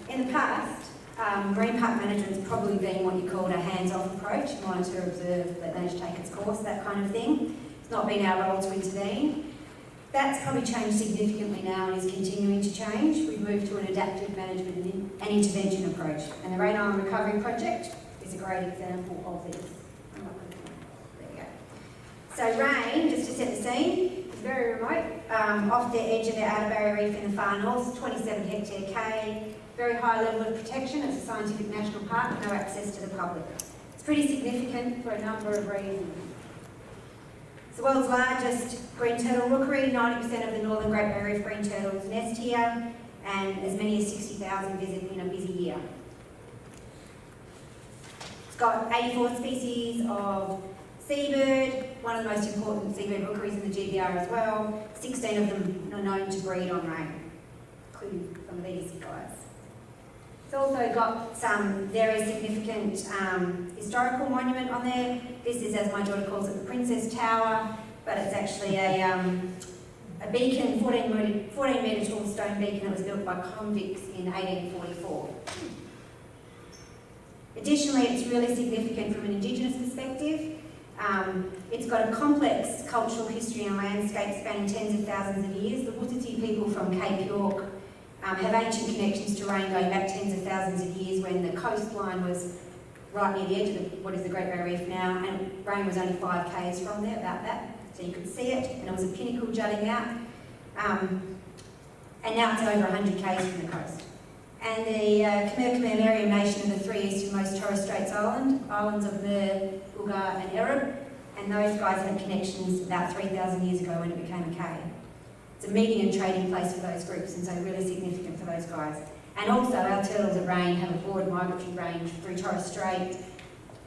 In the past, marine park management's probably been what you called a hands-off approach, monitor, observe, let nature take its course, that kind of thing. It's not been our role to intervene. That's probably changed significantly now and is continuing to change. We've moved to an adaptive management and intervention approach, and the Raine Island Recovery Project is a great example of this. There we go. So Raine, just to set the scene, is very remote, off the edge of the outer barrier reef in the far north, 27 hectare K, very high level of protection. It's a scientific national park, no access to the public. It's pretty significant for a number of reasons. It's the world's largest green turtle rookery. 90% of the northern Great Barrier Reef green turtles nest here, and as many as 60,000 visit in a busy year. It's got 84 species of seabird, one of the most important seabird rookeries in the GBR as well. 16 of them are known to breed on Raine, including some of these guys. It's also got some very significant historical monument on there. This is, as my daughter calls it, the Princess Tower, but it's actually a beacon, 14 metre tall stone beacon that was built by convicts in 1844. Additionally, it's really significant from an Indigenous perspective. It's got a complex cultural history and landscape spanning tens of thousands of years. The Wuthathi people from Cape York have ancient connections to Raine going back tens of thousands of years when the coastline was right near the edge of what is the Great Barrier Reef now, and Raine was only 5 k's from there, about that, so you could see it, and it was a pinnacle jutting out, and now it's over 100 k's from the coast. And the Kemerkemer Meriam nation are the 3 easternmost Torres Straits islands of Meriam, Ugar and Erub, and those guys had connections about 3,000 years ago when it became a cave. It's a meeting and trading place for those groups, and so really significant for those guys. And also, our turtles at Raine have a broad migratory range through Torres Strait,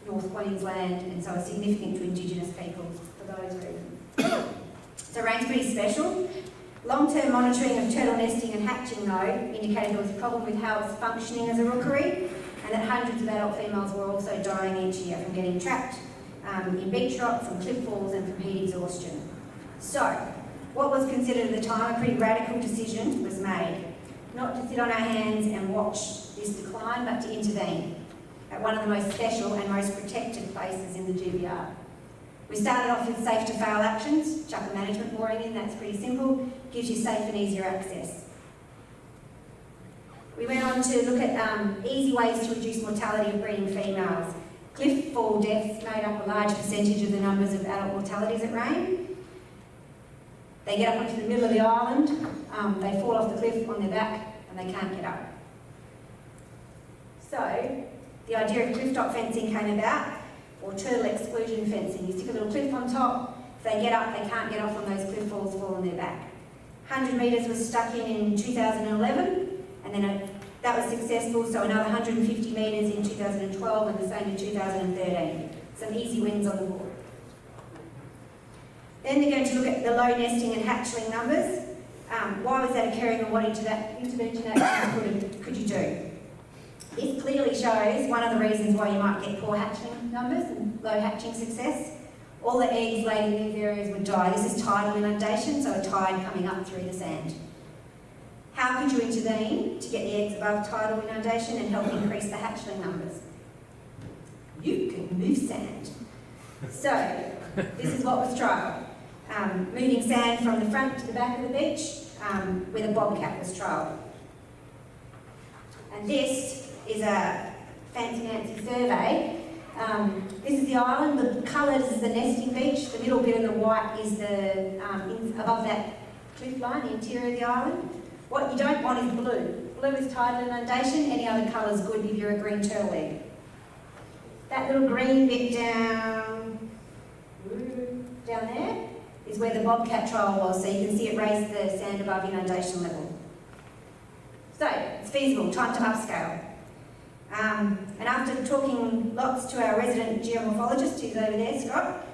North Queensland, and so are significant to Indigenous people for those reasons. So Raine's pretty special. Long-term monitoring of turtle nesting and hatching, though, indicated there was a problem with how it's functioning as a rookery, and that hundreds of adult females were also dying each year from getting trapped in beachrock, from cliff falls, and from heat exhaustion. So, what was considered at the time a pretty radical decision was made. Not to sit on our hands and watch this decline, but to intervene at one of the most special and most protected places in the GBR. We started off with safe to fail actions, chuck a management mooring in, that's pretty simple, gives you safe and easier access. We went on to look at easy ways to reduce mortality of breeding females. Cliff fall deaths made up a large percentage of the numbers of adult mortalities at Raine. They get up onto the middle of the island, they fall off the cliff on their back, and they can't get up. So, the idea of cliff top fencing came about, or turtle exclusion fencing. You stick a little cliff on top, if they get up, they can't get off on those cliff falls, fall on their back. 100 metres was stuck in 2011, and then that was successful, so another 150 metres in 2012, and the same in 2013. Some easy wins on the board. Then they're going to look at the low nesting and hatchling numbers. Why was that occurring, and what intervention actions could you do? This clearly shows one of the reasons why you might get poor hatchling numbers and low hatching success. All the eggs laid in these areas would die. This is tidal inundation, so a tide coming up through the sand. How could you intervene to get the eggs above tidal inundation and help increase the hatchling numbers? You can move sand. So, this is what was trialled. Moving sand from the front to the back of the beach with a bobcat was trialled. And this is a fancy-nancy survey. This is the island, the colours is the nesting beach, the middle bit in the white is the above that cliff line, the interior of the island. What you don't want is blue. Blue is tidal inundation, any other colour is good if you're a green turtle egg. That little green bit down there is where the bobcat trial was, so you can see it raise the sand above inundation level. So, it's feasible, time to upscale. And after talking lots to our resident geomorphologist, who's over there, Scott,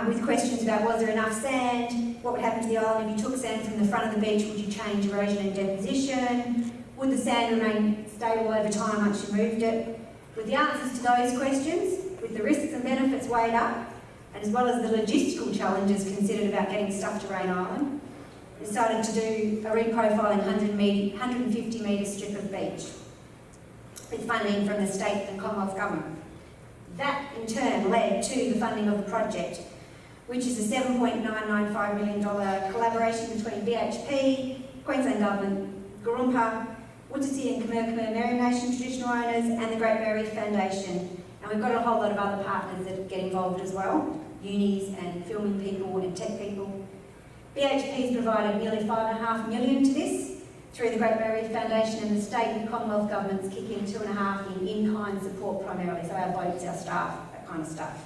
with questions about was there enough sand, what would happen to the island if you took sand from the front of the beach, would you change erosion and deposition, would the sand remain stable over time once you moved it? With the answers to those questions, with the risks and benefits weighed up, and as well as the logistical challenges considered about getting stuff to Raine Island, decided to do a reprofiling 150 metre strip of beach with funding from the state and Commonwealth Government. That in turn led to the funding of the project, which is a $7.995 million collaboration between BHP, Queensland Government, Gurumpa, Wuthathi and Kemerkemer Meriam Nation traditional owners, and the Great Barrier Reef Foundation. And we've got a whole lot of other partners that get involved as well, unis and filming people and tech people. BHP has provided nearly $5.5 million to this through the Great Barrier Reef Foundation, and the state and Commonwealth governments kick in $2.5 million in-kind support primarily, so our boats, our staff, that kind of stuff.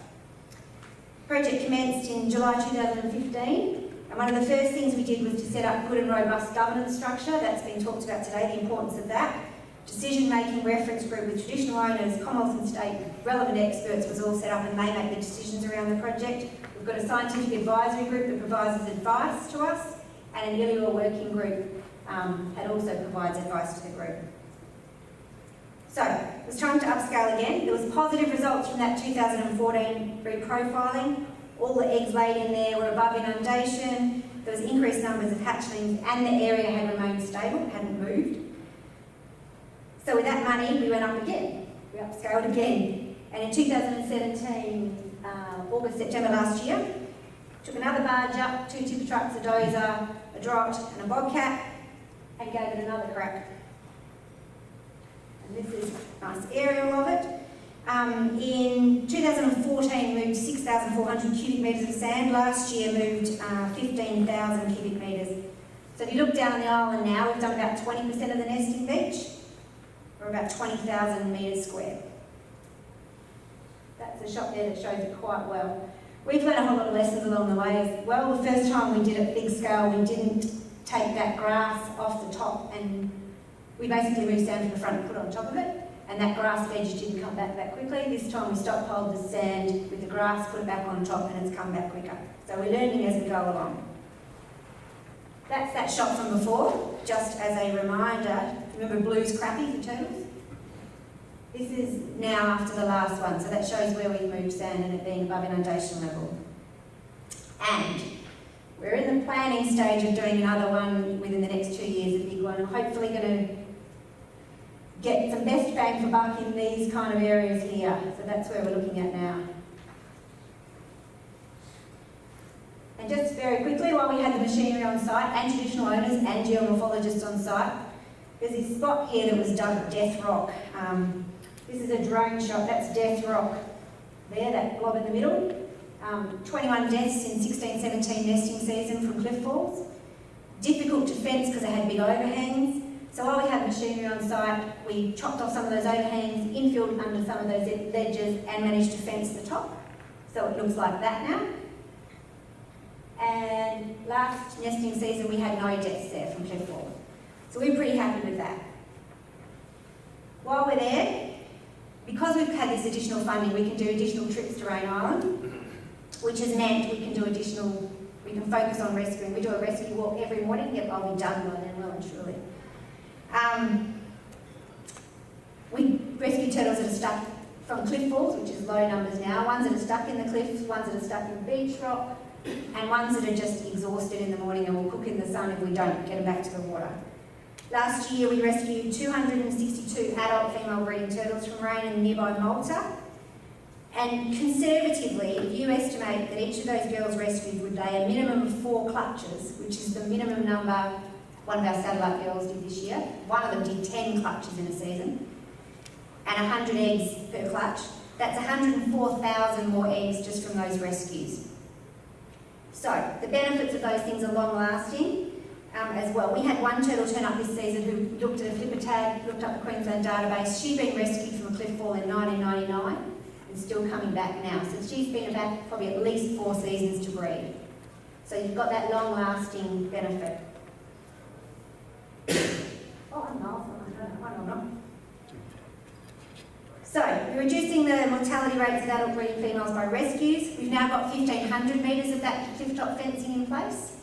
Project commenced in July 2015. And one of the first things we did was to set up good and robust governance structure. That's been talked about today, the importance of that. Decision-making reference group with traditional owners, Commonwealth and state relevant experts was all set up, and they make the decisions around the project. We've got a scientific advisory group that provides advice to us, and an Illua working group that also provides advice to the group. So, it was time to upscale again. There was positive results from that 2014 reprofiling. All the eggs laid in there were above inundation. There was increased numbers of hatchlings, and the area had remained stable, hadn't moved. So with that money, we went up again. We upscaled again. And in 2017, August, September last year, took another barge up, 2 tipper trucks, a dozer, a drott, and a bobcat, and gave it another crack. And this is a nice aerial of it. In 2014, moved 6,400 cubic metres of sand. Last year, moved 15,000 cubic metres. So if you look down on the island now, we've done about 20% of the nesting beach, or about 20,000 metres square. That's a shot there that shows it quite well. We've learned a whole lot of lessons along the way as well. The first time we did it big scale, we didn't take that grass off the top, and we basically moved sand to the front and put it on top of it. And that grass veg didn't come back that quickly. This time we stockpiled the sand with the grass, put it back on top, and it's come back quicker. So we're learning as we go along. That's that shot from before, just as a reminder. Remember blue's crappie for turtles? This is now after the last one, so that shows where we've moved sand and it being above inundation level. And we're in the planning stage of doing another one within the next 2 years, a big one, and hopefully going to get some best bang for buck in these kind of areas here. So that's where we're looking at now. And just very quickly, while we had the machinery on site and traditional owners and geomorphologists on site, there's this spot here that was dug at Death Rock. This is a drone shot, that's Death Rock there, that blob in the middle. 21 deaths in 16-17 nesting season from cliff falls. Difficult to fence because they had big overhangs. So while we had machinery on site, we chopped off some of those overhangs, infilled under some of those ledges, and managed to fence the top. So it looks like that now. And last nesting season, we had no deaths there from cliff fall. So we're pretty happy with that. While we're there, because we've had this additional funding, we can do additional trips to Raine Island, which has meant we can focus on rescuing. We do a rescue walk every morning. Yep, I'll be done by then, well and truly. We rescue turtles that are stuck from cliff falls, which is low numbers now, ones that are stuck in the cliffs, ones that are stuck in beachrock, and ones that are just exhausted in the morning and will cook in the sun if we don't get them back to the water. Last year we rescued 262 adult female breeding turtles from Raine and nearby Malta, and conservatively, if you estimate that each of those girls rescued would lay a minimum of 4 clutches, which is the minimum number one of our satellite girls did this year. One of them did 10 clutches in a season, and 100 eggs per clutch. That's 104,000 more eggs just from those rescues. So, the benefits of those things are long-lasting as well. We had one turtle turn up this season who looked at a flipper tag, looked up the Queensland database. She'd been rescued from a cliff fall in 1999 and still coming back now. So she's been back probably at least 4 seasons to breed. So you've got that long-lasting benefit. Oh, I'm off. I don't know. So, we're reducing the mortality rates of adult breeding females by rescues. We've now got 1,500 metres of that cliff-top fencing in place,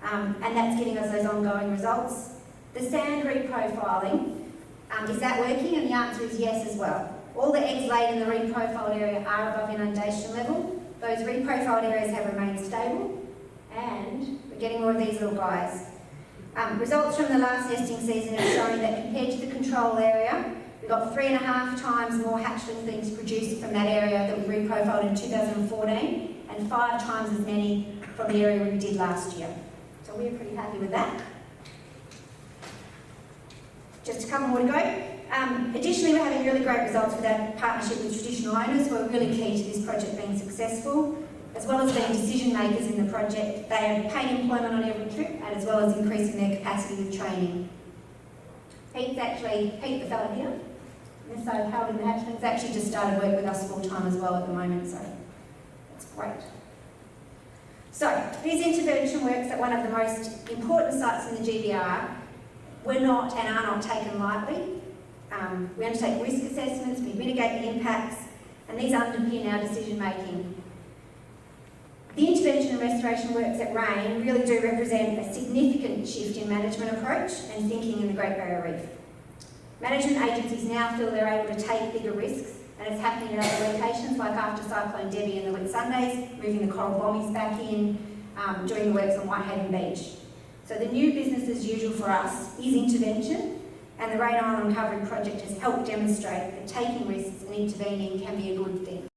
and that's getting us those ongoing results. The sand reprofiling, is that working? And the answer is yes as well. All the eggs laid in the reprofiled area are above inundation level. Those reprofiled areas have remained stable, and the We're getting more of these little guys. Results from the last nesting season have shown that compared to the control area, we got 3.5 times more hatchling things produced from that area that we reprofiled in 2014, and 5 times as many from the area we did last year. So we're pretty happy with that. Just a couple more to go. Additionally, we're having really great results with our partnership with traditional owners who are really key to this project being successful. As well as being decision makers in the project, they have paid employment on every trip, and as well as increasing their capacity with training. Pete, the fellow here, this side of Howard and the Hatchlings, actually just started work with us full time as well at the moment, so that's great. So, these intervention works at one of the most important sites in the GBR were not and are not taken lightly. We undertake risk assessments, we mitigate the impacts, and these underpin our decision making. The intervention and restoration works at Raine really do represent a significant shift in management approach and thinking in the Great Barrier Reef. Management agencies now feel they're able to take bigger risks, and it's happening in other locations, like after Cyclone Debbie and the Whitsundays, moving the coral bombies back in, doing the works on Whitehaven Beach. So the new business as usual for us is intervention, and the Raine Island Recovery Project has helped demonstrate that taking risks and intervening can be a good thing.